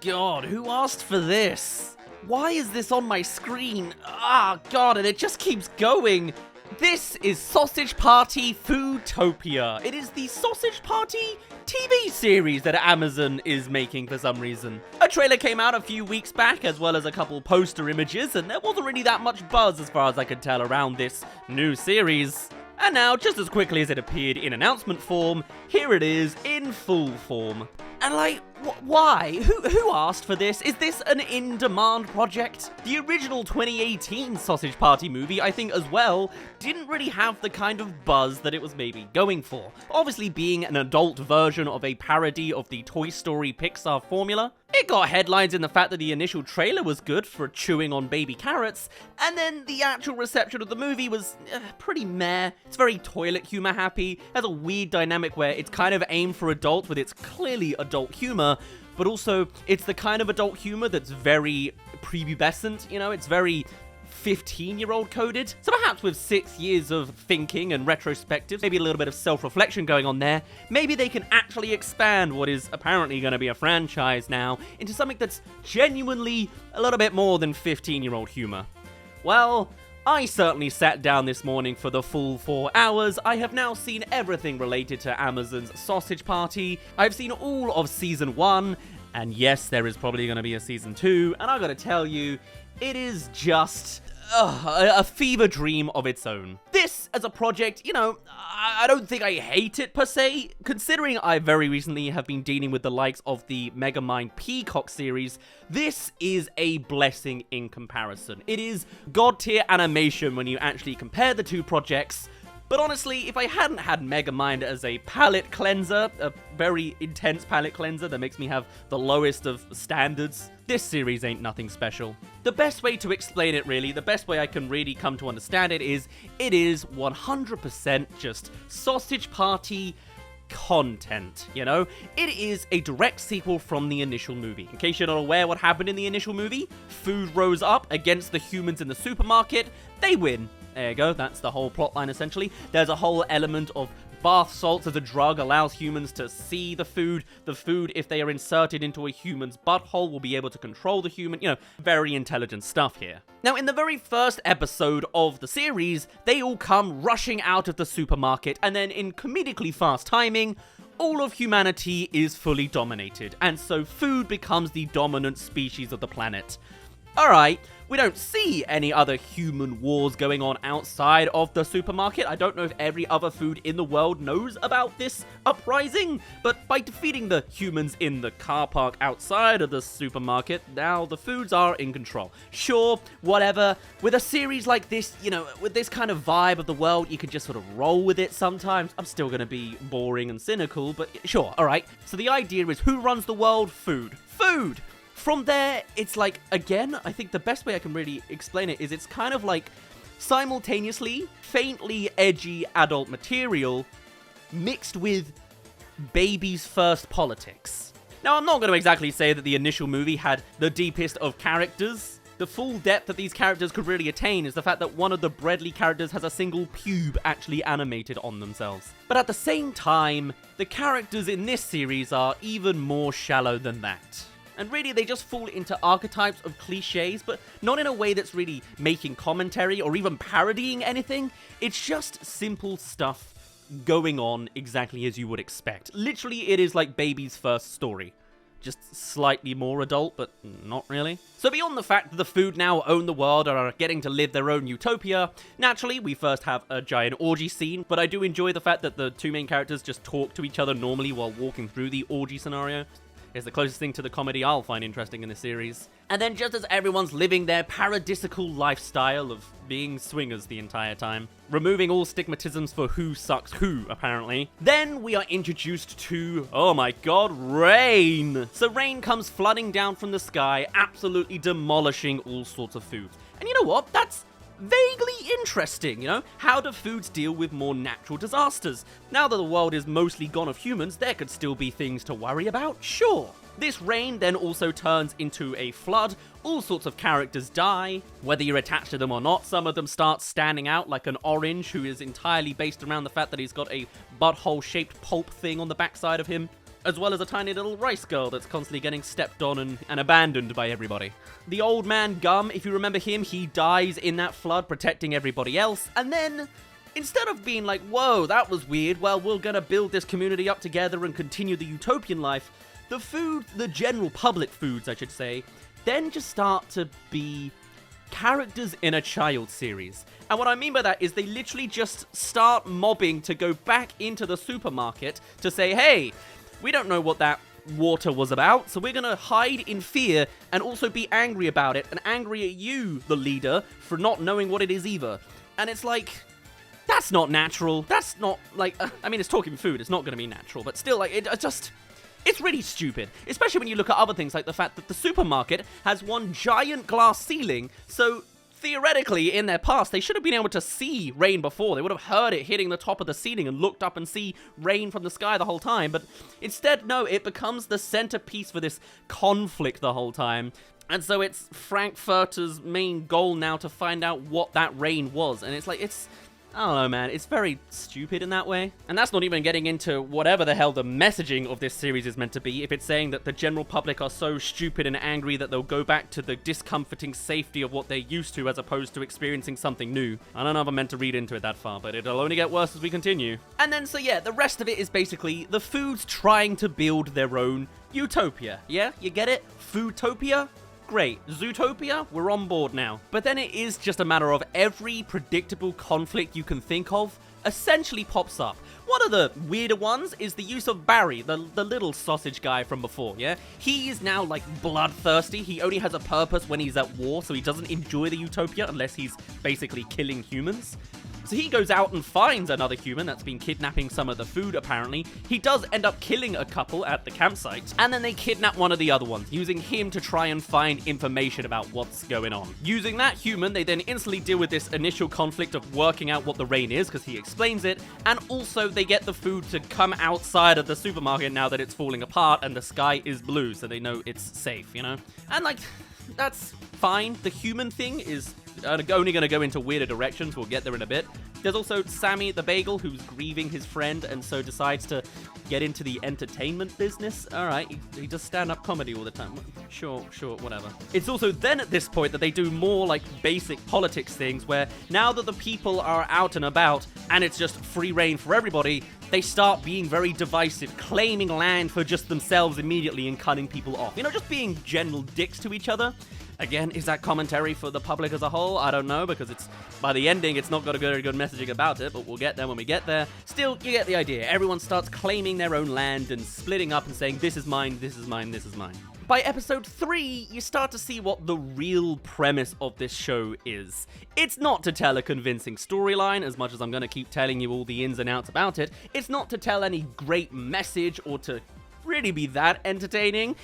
God, who asked for this? Why is this on my screen? Ah, God, and it just keeps going. This is Sausage Party Foodtopia. It is the Sausage Party TV series that Amazon is making for some reason. A trailer came out a few weeks back, as well as a couple poster images, and there wasn't really that much buzz as far as I could tell around this new series. And now, just as quickly as it appeared in announcement form, here it is in full form. And like, why? Who asked for this? Is this an in-demand project? The original 2018 Sausage Party movie, I think as well, didn't really have the kind of buzz that it was maybe going for. Obviously being an adult version of a parody of the Toy Story Pixar formula. It got headlines in the fact that the initial trailer was good for chewing on baby carrots, and then the actual reception of the movie was pretty meh. It's very toilet humor happy, has a weird dynamic where it's kind of aimed for adults with its clearly adult humor, but also it's the kind of adult humor that's very prepubescent, you know, it's very 15-year-old coded. So perhaps with 6 years of thinking and retrospective, maybe a little bit of self-reflection going on there, maybe they can actually expand what is apparently going to be a franchise now into something that's genuinely a little bit more than 15-year-old humor. Well, I certainly sat down this morning for the full 4 hours. I have now seen everything related to Amazon's Sausage Party. I've seen all of Season 1, and yes, there is probably going to be a Season 2, and I gotta tell you, it is just a fever dream of its own. This, as a project, you know, I don't think I hate it per se, considering I very recently have been dealing with the likes of the Megamind Peacock series. This is a blessing in comparison. It is god-tier animation when you actually compare the two projects. But honestly, if I hadn't had Megamind as a palate cleanser, a very intense palate cleanser that makes me have the lowest of standards, this series ain't nothing special. The best way to explain it really, the best way I can really come to understand it is 100% just Sausage Party content, you know? It is a direct sequel from the initial movie. In case you're not aware what happened in the initial movie, food rose up against the humans in the supermarket, they win. There you go, that's the whole plotline essentially. There's a whole element of bath salts as a drug allows humans to see the food. The food, if they are inserted into a human's butthole, will be able to control the human. You know, very intelligent stuff here. Now, in the very first episode of the series, they all come rushing out of the supermarket, and then in comedically fast timing, all of humanity is fully dominated, and so food becomes the dominant species of the planet. Alright, we don't see any other human wars going on outside of the supermarket. I don't know if every other food in the world knows about this uprising, but by defeating the humans in the car park outside of the supermarket, now the foods are in control. Sure, whatever. With a series like this, you know, with this kind of vibe of the world, you can just sort of roll with it sometimes. I'm still gonna be boring and cynical, but sure, alright. So the idea is, who runs the world? Food. Food! From there, it's like, again, I think the best way I can really explain it is it's kind of like simultaneously faintly edgy adult material mixed with baby's first politics. Now, I'm not going to exactly say that the initial movie had the deepest of characters. The full depth that these characters could really attain is the fact that one of the Bradley characters has a single pube actually animated on themselves. But at the same time, the characters in this series are even more shallow than that. And really, they just fall into archetypes of cliches, but not in a way that's really making commentary or even parodying anything. It's just simple stuff going on exactly as you would expect. Literally, it is like baby's first story. Just slightly more adult, but not really. So beyond the fact that the food now own the world and are getting to live their own utopia, naturally, we first have a giant orgy scene, but I do enjoy the fact that the two main characters just talk to each other normally while walking through the orgy scenario. Is the closest thing to the comedy I'll find interesting in this series. And then just as everyone's living their paradisical lifestyle of being swingers the entire time, removing all stigmatisms for who sucks who, apparently, then we are introduced to, oh my god, rain! So rain comes flooding down from the sky, absolutely demolishing all sorts of food. And you know what? That's vaguely interesting, you know? How do foods deal with more natural disasters? Now that the world is mostly gone of humans, there could still be things to worry about, sure. This rain then also turns into a flood, all sorts of characters die, whether you're attached to them or not. Some of them start standing out, like an orange who is entirely based around the fact that he's got a butthole-shaped pulp thing on the backside of him. as well as a tiny little rice girl that's constantly getting stepped on and abandoned by everybody. The old man Gum, if you remember him, he dies in that flood protecting everybody else, and then instead of being like, whoa, that was weird, well, we're gonna build this community up together and continue the utopian life, the general public foods, I should say, then just start to be characters in a child series. And what I mean by that is they literally just start mobbing to go back into the supermarket to say, hey, we don't know what that water was about, so we're gonna hide in fear and also be angry about it, and angry at you, the leader, for not knowing what it is either. And it's like, that's not natural. That's not, like, I mean, it's talking food, it's not gonna be natural, but still, like, it's really stupid, especially when you look at other things like the fact that the supermarket has one giant glass ceiling, so theoretically, in their past, they should have been able to see rain before. They would have heard it hitting the top of the ceiling and looked up and see rain from the sky the whole time, but instead, no, it becomes the centerpiece for this conflict the whole time. And so it's Frankfurter's main goal now to find out what that rain was, and it's like, I don't know, man. It's very stupid in that way. And that's not even getting into whatever the hell the messaging of this series is meant to be. If it's saying that the general public are so stupid and angry that they'll go back to the discomforting safety of what they're used to as opposed to experiencing something new. I don't know if I'm meant to read into it that far, but it'll only get worse as we continue. And then, so yeah, the rest of it is basically the foods trying to build their own utopia. Yeah? You get it? Foodtopia? Great. Zootopia? We're on board now. But then it is just a matter of every predictable conflict you can think of essentially pops up. One of the weirder ones is the use of Barry, the little sausage guy from before, yeah? He is now, like, bloodthirsty. He only has a purpose when he's at war, so he doesn't enjoy the utopia unless he's basically killing humans. So he goes out and finds another human that's been kidnapping some of the food, apparently. He does end up killing a couple at the campsite, and then they kidnap one of the other ones, using him to try and find information about what's going on. Using that human, they then instantly deal with this initial conflict of working out what the rain is, because he explains it, and also they get the food to come outside of the supermarket now that it's falling apart and the sky is blue, so they know it's safe, you know? And, like, that's fine. The human thing is only going to go into weirder directions. We'll get there in a bit. There's also Sammy the Bagel, who's grieving his friend and so decides to get into the entertainment business. Alright, he does stand-up comedy all the time. Sure, whatever. It's also then at this point that they do more like basic politics things where now that the people are out and about and it's just free reign for everybody, they start being very divisive, claiming land for just themselves immediately and cutting people off. You know, just being general dicks to each other. Again, is that commentary for the public as a whole? I don't know, because by the ending, it's not got a very good messaging about it, but we'll get there when we get there. Still, you get the idea. Everyone starts claiming their own land and splitting up and saying, this is mine, this is mine, this is mine. By episode 3, you start to see what the real premise of this show is. It's not to tell a convincing storyline, as much as I'm going to keep telling you all the ins and outs about it. It's not to tell any great message or to really be that entertaining.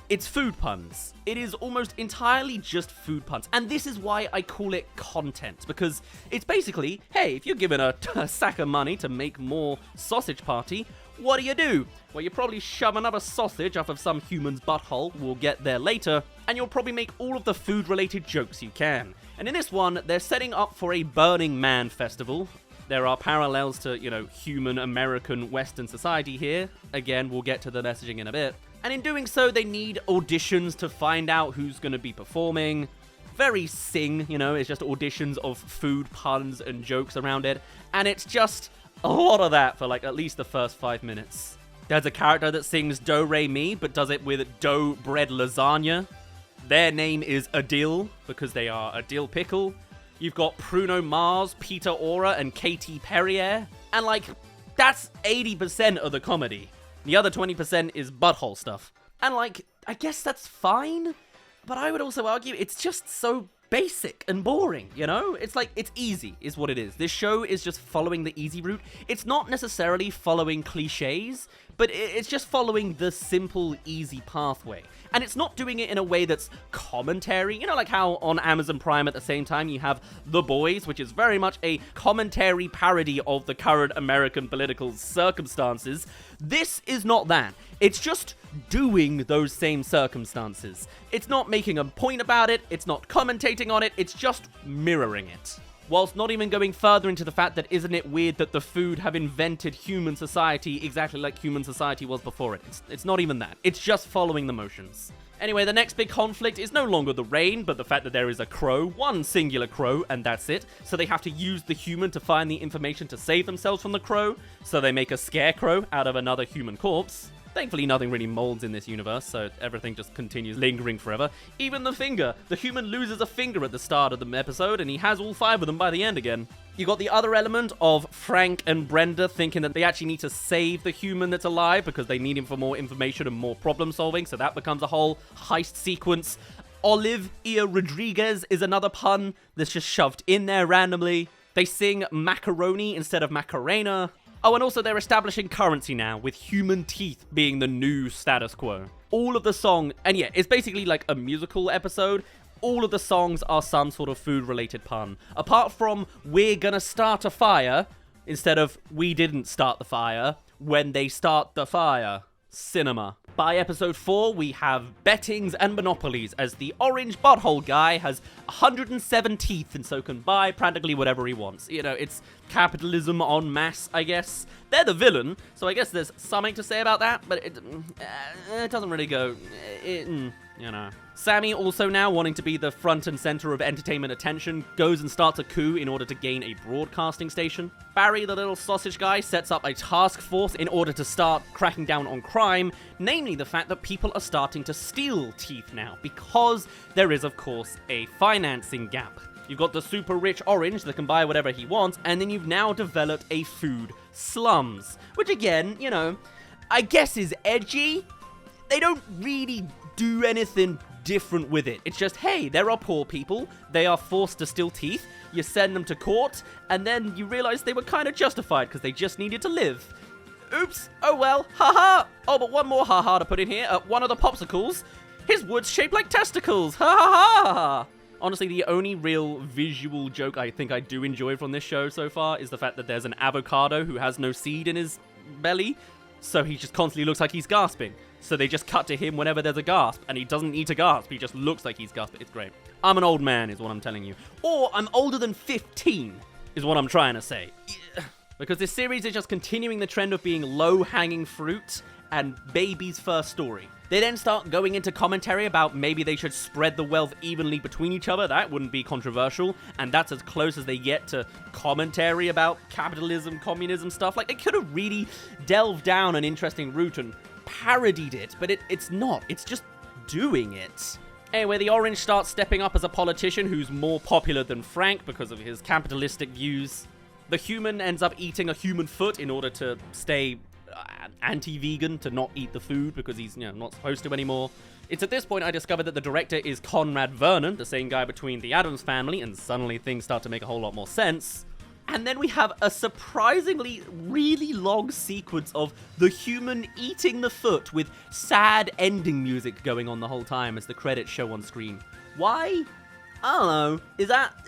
It's food puns. It is almost entirely just food puns. And this is why I call it content. Because it's basically, hey, if you're given a sack of money to make more Sausage Party, what do? Well, you probably shove another sausage off of some human's butthole. We'll get there later. And you'll probably make all of the food-related jokes you can. And in this one, they're setting up for a Burning Man festival. There are parallels to, you know, human American Western society here. Again, we'll get to the messaging in a bit. And in doing so, they need auditions to find out who's going to be performing. Very Sing, you know, it's just auditions of food puns and jokes around it. And it's just a lot of that for like at least the first 5 minutes. There's a character that sings Do Re Mi, but does it with dough bread lasagna. Their name is Adil, because they are a dill pickle. You've got Bruno Mars, Peter Ora, and Katy Perrier. And like, that's 80% of the comedy. The other 20% is butthole stuff. And like, I guess that's fine, but I would also argue it's just so basic and boring, you know? It's like, it's easy, is what it is. This show is just following the easy route. It's not necessarily following cliches, but it's just following the simple, easy pathway. And it's not doing it in a way that's commentary. You know, like how on Amazon Prime at the same time you have The Boys, which is very much a commentary parody of the current American political circumstances. This is not that. It's just doing those same circumstances. It's not making a point about it. It's not commentating on it. It's just mirroring it. whilst not even going further into the fact that isn't it weird that the food have invented human society exactly like human society was before it. It's not even that. It's just following the motions. Anyway, the next big conflict is no longer the rain, but the fact that there is a crow, one singular crow, and that's it. So they have to use the human to find the information to save themselves from the crow, so they make a scarecrow out of another human corpse. Thankfully, nothing really molds in this universe, so everything just continues lingering forever. Even the finger. The human loses a finger at the start of the episode, and he has all 5 of them by the end again. You got the other element of Frank and Brenda thinking that they actually need to save the human that's alive because they need him for more information and more problem solving, so that becomes a whole heist sequence. Olivia Rodriguez is another pun that's just shoved in there randomly. They sing macaroni instead of Macarena. Oh, and also they're establishing currency now, with human teeth being the new status quo. All of the song, and yeah, it's basically like a musical episode. All of the songs are some sort of food-related pun. Apart from, we're gonna start a fire, instead of, we didn't start the fire, when they start the fire. Cinema. By episode 4, we have bettings and monopolies, as the orange butthole guy has 107 teeth and so can buy practically whatever he wants. You know, it's capitalism en masse, I guess. They're the villain, so I guess there's something to say about that, but it doesn't really go, you know. Sammy, also now wanting to be the front and center of entertainment attention, goes and starts a coup in order to gain a broadcasting station. Barry, the little sausage guy, sets up a task force in order to start cracking down on crime, namely the fact that people are starting to steal teeth now, because there is, of course, a financing gap. You've got the super rich orange that can buy whatever he wants, and then you've now developed a food slums, which again, you know, I guess is edgy. They don't really do anything different with it. It's just, hey, there are poor people, they are forced to steal teeth, you send them to court, and then you realize they were kind of justified because they just needed to live. Oops, oh well, haha. Oh, but one more haha to put in here. One of the popsicles, his wood's shaped like testicles, ha ha ha. Honestly, the only real visual joke I think I do enjoy from this show so far is the fact that there's an avocado who has no seed in his belly, so he just constantly looks like he's gasping. So they just cut to him whenever there's a gasp, and he doesn't need to gasp, he just looks like he's gasping. It's great. I'm an old man, is what I'm telling you. Or I'm older than 15, is what I'm trying to say. Because this series is just continuing the trend of being low-hanging fruit and baby's first story. They then start going into commentary about maybe they should spread the wealth evenly between each other. That wouldn't be controversial, and that's as close as they get to commentary about capitalism, communism stuff. Like, they could have really delved down an interesting route and parodied it, but it's not. It's just doing it. Anyway, the orange starts stepping up as a politician who's more popular than Frank because of his capitalistic views. The human ends up eating a human foot in order to stay anti-vegan, to not eat the food because he's, you know, not supposed to anymore. It's at this point I discovered that the director is Conrad Vernon, the same guy between The Addams Family, and suddenly things start to make a whole lot more sense. And then we have a surprisingly really long sequence of the human eating the foot with sad ending music going on the whole time as the credits show on screen. Why? I don't know. Is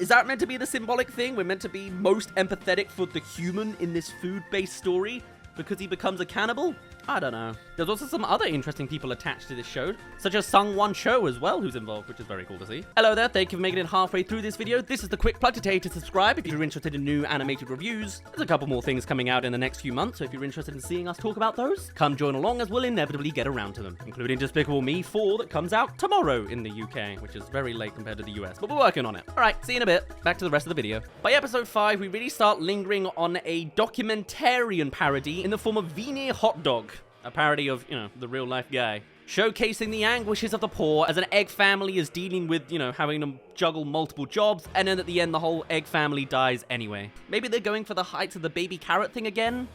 that meant to be the symbolic thing? We're meant to be most empathetic for the human in this food-based story because he becomes a cannibal? I don't know. There's also some other interesting people attached to this show, such as Sung-Won Cho as well, who's involved, which is very cool to see. Hello there, thank you for making it halfway through this video. This is the quick plug to tell you to subscribe if you're interested in new animated reviews. There's a couple more things coming out in the next few months, so if you're interested in seeing us talk about those, come join along as we'll inevitably get around to them, including Despicable Me 4 that comes out tomorrow in the UK, which is very late compared to the US, but we're working on it. Alright, see you in a bit. Back to the rest of the video. By episode 5, we really start lingering on a documentarian parody in the form of Veneer Hot Dog. A parody of, you know, the real life guy. Showcasing the anguishes of the poor as an egg family is dealing with, you know, having to juggle multiple jobs, and then at the end the whole egg family dies anyway. Maybe they're going for the heights of the baby carrot thing again?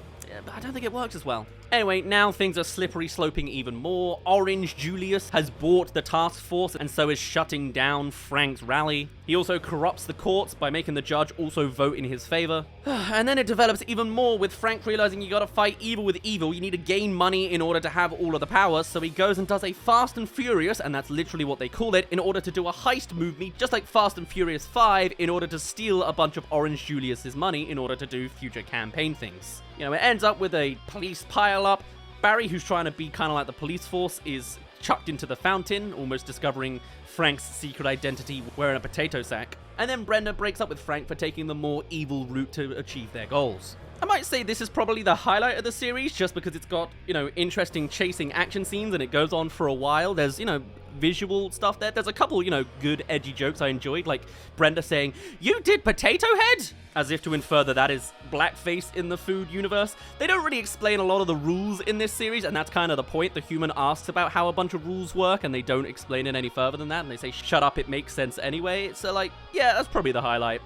But I don't think it works as well. Anyway, now things are slippery sloping even more. Orange Julius has bought the task force and so is shutting down Frank's rally. He also corrupts the courts by making the judge also vote in his favor. And then it develops even more with Frank realizing you gotta fight evil with evil. You need to gain money in order to have all of the power. So he goes and does a Fast and Furious, and that's literally what they call it, in order to do a heist movie, just like Fast and Furious 5, in order to steal a bunch of Orange Julius's money in order to do future campaign things. You know, it ends up with a police pile-up. Barry, who's trying to be kind of like the police force, is chucked into the fountain, almost discovering Frank's secret identity wearing a potato sack. And then Brenda breaks up with Frank for taking the more evil route to achieve their goals. I might say this is probably the highlight of the series, just because it's got, interesting chasing action scenes and it goes on for a while. There's, visual stuff there. There's a couple, good edgy jokes I enjoyed, like Brenda saying, "You did Potato Head?" As if to infer that is blackface in the food universe. They don't really explain a lot of the rules in this series, and that's kind of the point. The human asks about how a bunch of rules work, and they don't explain it any further than that, and they say, "Shut up, it makes sense anyway." So, yeah, that's probably the highlight.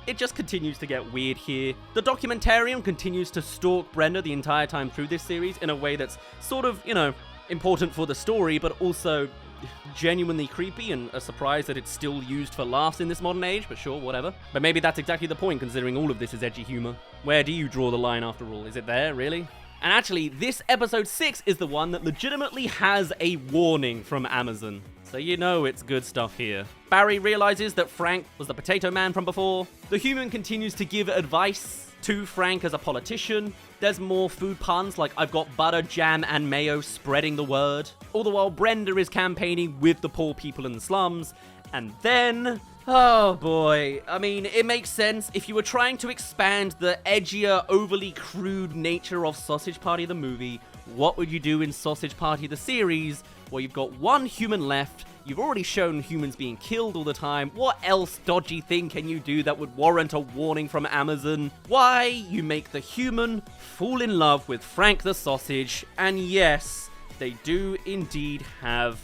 It just continues to get weird here. The documentarian continues to stalk Brenda the entire time through this series in a way that's sort of, important for the story, but also genuinely creepy and a surprise that it's still used for laughs in this modern age, but sure, whatever. But maybe that's exactly the point, considering all of this is edgy humor. Where do you draw the line after all? Is it there, really? And actually, this episode 6 is the one that legitimately has a warning from Amazon. So it's good stuff here. Barry realizes that Frank was the potato man from before. The human continues to give advice to Frank as a politician. There's more food puns, like "I've got butter, jam, and mayo," spreading the word. All the while Brenda is campaigning with the poor people in the slums. And then, oh boy, I mean, it makes sense. If you were trying to expand the edgier, overly crude nature of Sausage Party the movie, what would you do in Sausage Party the series? Well, you've got one human left. You've already shown humans being killed all the time. What else dodgy thing can you do that would warrant a warning from Amazon? Why, you make the human fall in love with Frank the Sausage, and yes, they do indeed have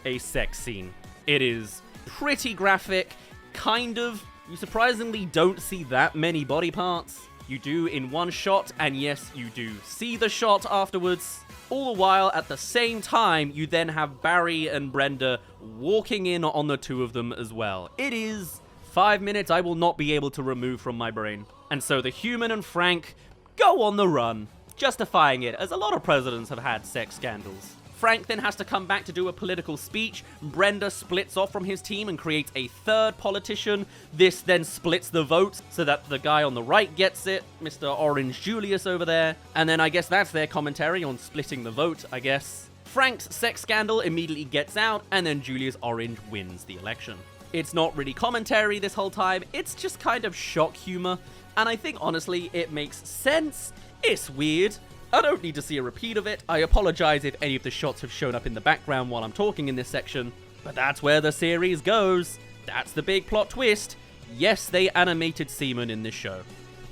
a sex scene. It is pretty graphic, kind of. You surprisingly don't see that many body parts. You do in one shot, and yes, you do see the shot afterwards. All the while, at the same time, you then have Barry and Brenda walking in on the two of them as well. It is 5 minutes I will not be able to remove from my brain. And so the human and Frank go on the run, justifying it, as a lot of presidents have had sex scandals. Frank then has to come back to do a political speech. Brenda splits off from his team and creates a third politician. This then splits the votes so that the guy on the right gets it, Mr. Orange Julius over there. And then I guess that's their commentary on splitting the vote, I guess. Frank's sex scandal immediately gets out, and then Julius Orange wins the election. It's not really commentary this whole time, it's just kind of shock humor. And I think, honestly, it makes sense. It's weird. I don't need to see a repeat of it. I apologize if any of the shots have shown up in the background while I'm talking in this section, but that's where the series goes. That's the big plot twist. Yes, they animated semen in this show.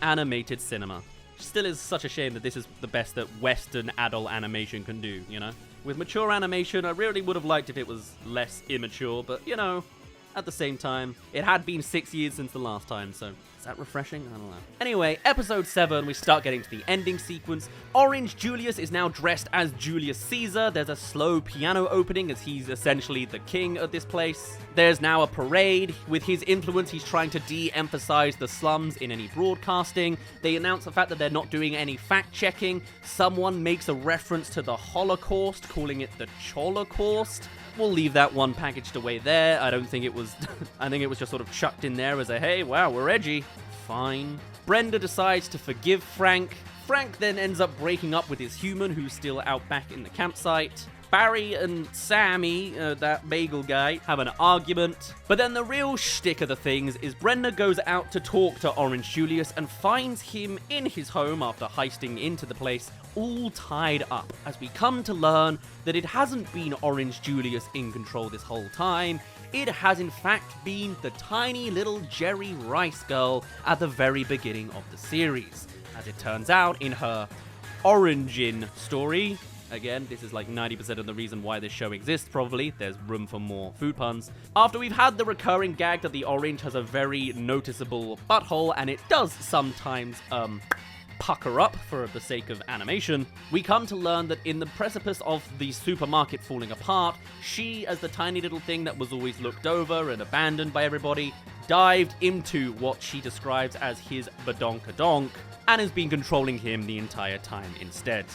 Animated cinema. Still is such a shame that this is the best that Western adult animation can do, With mature animation, I really would have liked if it was less immature, but, at the same time, it had been 6 years since the last time, so is that refreshing? I don't know. Anyway, episode 7, we start getting to the ending sequence. Orange Julius is now dressed as Julius Caesar. There's a slow piano opening as he's essentially the king of this place. There's now a parade. With his influence, he's trying to de-emphasize the slums in any broadcasting. They announce the fact that they're not doing any fact-checking. Someone makes a reference to the Holocaust, calling it the Cholocaust. We'll leave that one packaged away there. I don't think it was... I think it was just sort of chucked in there as a, hey, wow, we're edgy. Fine. Brenda decides to forgive Frank. Frank then ends up breaking up with his human, who's still out back in the campsite. Barry and Sammy, that bagel guy, have an argument. But then the real shtick of the things is Brenda goes out to talk to Orange Julius and finds him in his home after heisting into the place, all tied up, as we come to learn that it hasn't been Orange Julius in control this whole time. It has in fact been the tiny little Jerry Rice girl at the very beginning of the series. As it turns out, in her origin story, again, this is like 90% of the reason why this show exists, probably. There's room for more food puns. After we've had the recurring gag that the orange has a very noticeable butthole, and it does sometimes, pucker up for the sake of animation, we come to learn that in the precipice of the supermarket falling apart, she, as the tiny little thing that was always looked over and abandoned by everybody, dived into what she describes as his badonkadonk, and has been controlling him the entire time instead.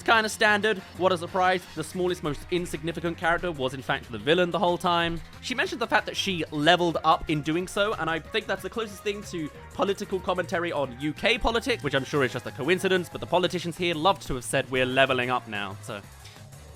Kind of standard. What a surprise. The smallest, most insignificant character was in fact the villain the whole time. She mentioned the fact that she leveled up in doing so, and I think that's the closest thing to political commentary on UK politics, which I'm sure is just a coincidence, but the politicians here loved to have said we're leveling up now, so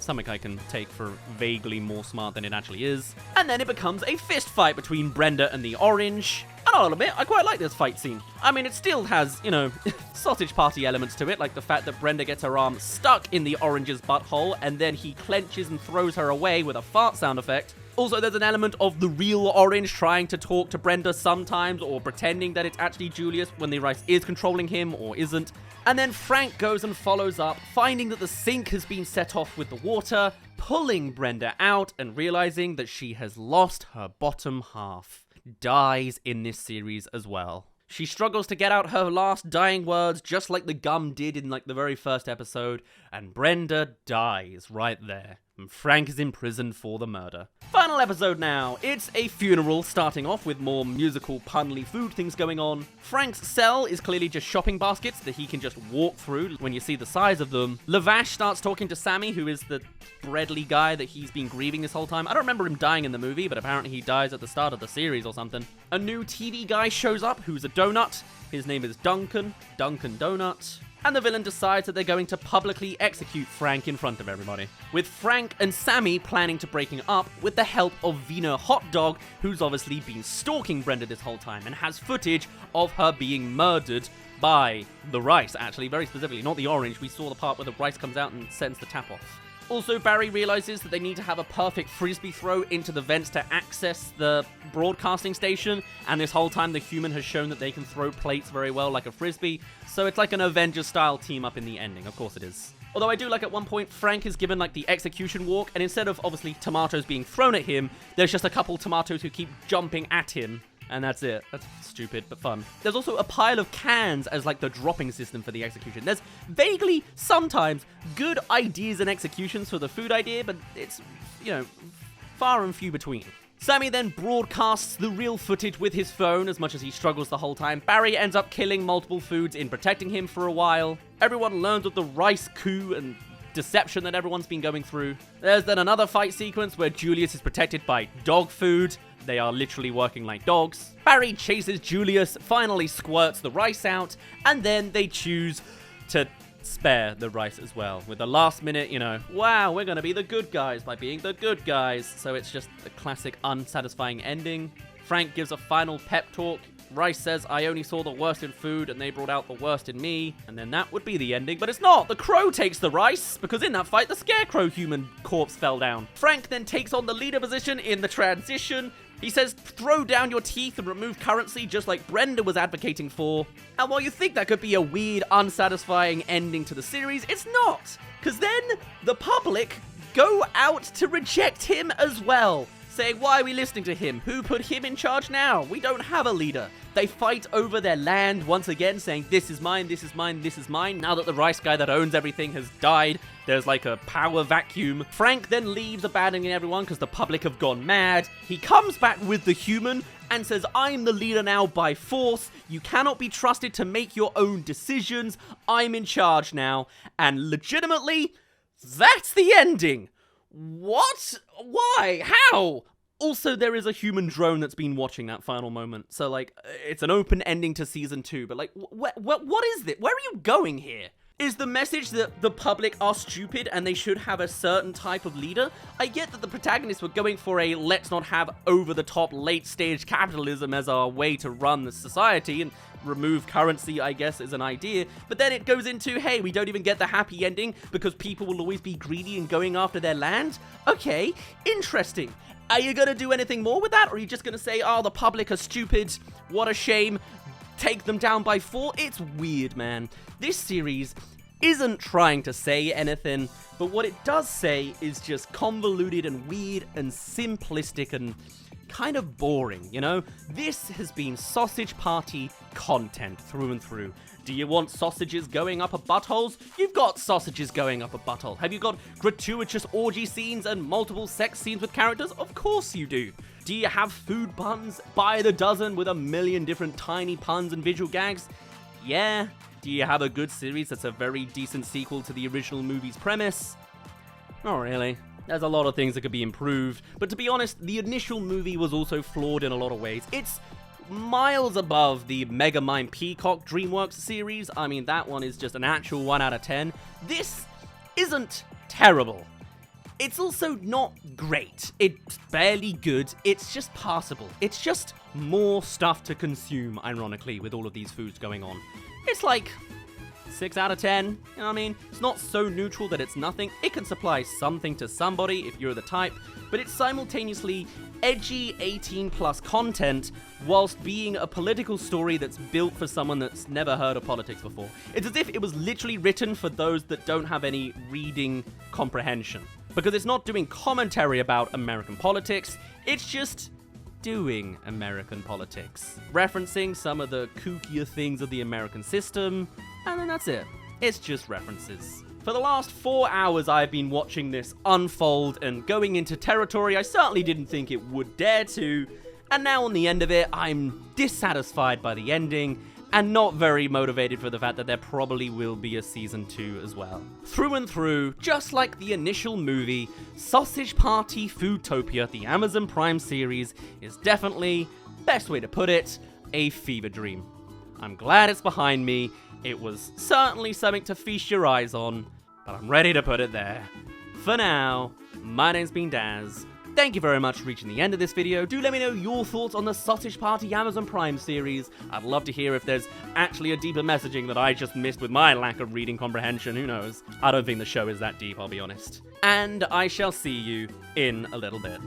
something I can take for vaguely more smart than it actually is. And then it becomes a fist fight between Brenda and the Orange. And I'll admit, I quite like this fight scene. I mean, it still has, you know, sausage party elements to it, like the fact that Brenda gets her arm stuck in the Orange's butthole, and then he clenches and throws her away with a fart sound effect. Also, there's an element of the real Orange trying to talk to Brenda sometimes, or pretending that it's actually Julius when the rice is controlling him, or isn't. And then Frank goes and follows up, finding that the sink has been set off with the water, pulling Brenda out, and realizing that she has lost her bottom half. Dies in this series as well. She struggles to get out her last dying words, just like the gum did in like the very first episode, and Brenda dies right there. And Frank is imprisoned for the murder. Final episode now. It's a funeral, starting off with more musical, punly food things going on. Frank's cell is clearly just shopping baskets that he can just walk through when you see the size of them. Lavash starts talking to Sammy, who is the breadly guy that he's been grieving this whole time. I don't remember him dying in the movie, but apparently he dies at the start of the series or something. A new TV guy shows up, who's a donut. His name is Duncan Donut. And the villain decides that they're going to publicly execute Frank in front of everybody. With Frank and Sammy planning to breaking up with the help of Wiener Hot Dog, who's obviously been stalking Brenda this whole time and has footage of her being murdered by the rice, actually, very specifically, not the Orange. We saw the part where the rice comes out and sends the tap off. Also, Barry realizes that they need to have a perfect frisbee throw into the vents to access the broadcasting station, and this whole time the human has shown that they can throw plates very well like a frisbee, so it's like an Avengers-style team-up in the ending. Of course it is. Although I do like at one point, Frank is given like the execution walk, and instead of obviously tomatoes being thrown at him, there's just a couple tomatoes who keep jumping at him. And that's it. That's stupid, but fun. There's also a pile of cans as like the dropping system for the execution. There's vaguely, sometimes, good ideas and executions for the food idea, but it's, you know, far and few between. Sammy then broadcasts the real footage with his phone as much as he struggles the whole time. Barry ends up killing multiple foods in protecting him for a while. Everyone learns of the rice coup and deception that everyone's been going through. There's then another fight sequence where Julius is protected by dog food. They are literally working like dogs. Barry chases Julius, finally squirts the rice out, and then they choose to spare the rice as well. With the last minute, you know, wow, we're gonna be the good guys by being the good guys. So it's just a classic unsatisfying ending. Frank gives a final pep talk. Rice says, I only saw the worst in food and they brought out the worst in me. And then that would be the ending, but it's not. The crow takes the rice because in that fight, the scarecrow human corpse fell down. Frank then takes on the leader position in the transition. He says, throw down your teeth and remove currency just like Brenda was advocating for. And while you think that could be a weird, unsatisfying ending to the series, it's not. Because then the public go out to reject him as well. Saying, why are we listening to him? Who put him in charge now? We don't have a leader. They fight over their land once again, saying, this is mine, this is mine, this is mine. Now that the rice guy that owns everything has died, there's like a power vacuum. Frank then leaves, abandoning everyone because the public have gone mad. He comes back with the human and says, I'm the leader now by force. You cannot be trusted to make your own decisions. I'm in charge now. And legitimately, that's the ending. What? Why? How? Also, there is a human drone that's been watching that final moment. So, like, it's an open ending to season 2. But, like, what is this? Where are you going here? Is the message that the public are stupid and they should have a certain type of leader? I get that the protagonists were going for a let's not have over-the-top late-stage capitalism as our way to run the society, and remove currency, I guess, is an idea. But then it goes into, hey, we don't even get the happy ending because people will always be greedy and going after their land? Okay, interesting. Are you going to do anything more with that? Or are you just going to say, oh, the public are stupid, what a shame, take them down by 4? It's weird, man. This series isn't trying to say anything, but what it does say is just convoluted and weird and simplistic and kind of boring, you know? This has been sausage party content through and through. Do you want sausages going up a buttholes? You've got sausages going up a butthole. Have you got gratuitous orgy scenes and multiple sex scenes with characters? Of course you do. Do you have food puns by the dozen with a million different tiny puns and visual gags? Yeah. Do you have a good series that's a very decent sequel to the original movie's premise? Not really. There's a lot of things that could be improved, but to be honest, the initial movie was also flawed in a lot of ways. It's miles above the Megamind Peacock DreamWorks series. I mean, that one is just an actual 1 out of 10. This isn't terrible. It's also not great. It's barely good. It's just passable. It's just more stuff to consume, ironically, with all of these foods going on. It's like 6 out of 10, you know what I mean? It's not so neutral that it's nothing. It can supply something to somebody if you're the type, but it's simultaneously edgy 18+ content whilst being a political story that's built for someone that's never heard of politics before. It's as if it was literally written for those that don't have any reading comprehension. Because it's not doing commentary about American politics, it's just doing American politics. Referencing some of the kookier things of the American system, and then that's it. It's just references. For the last 4 hours, I've been watching this unfold and going into territory I certainly didn't think it would dare to, and now on the end of it, I'm dissatisfied by the ending, and not very motivated for the fact that there probably will be a season 2 as well. Through and through, just like the initial movie, Sausage Party Foodtopia, the Amazon Prime series, is definitely, best way to put it, a fever dream. I'm glad it's behind me. It was certainly something to feast your eyes on, but I'm ready to put it there. For now, my name's been Daz. Thank you very much for reaching the end of this video. Do let me know your thoughts on the Sausage Party Amazon Prime series. I'd love to hear if there's actually a deeper messaging that I just missed with my lack of reading comprehension. Who knows? I don't think the show is that deep, I'll be honest. And I shall see you in a little bit.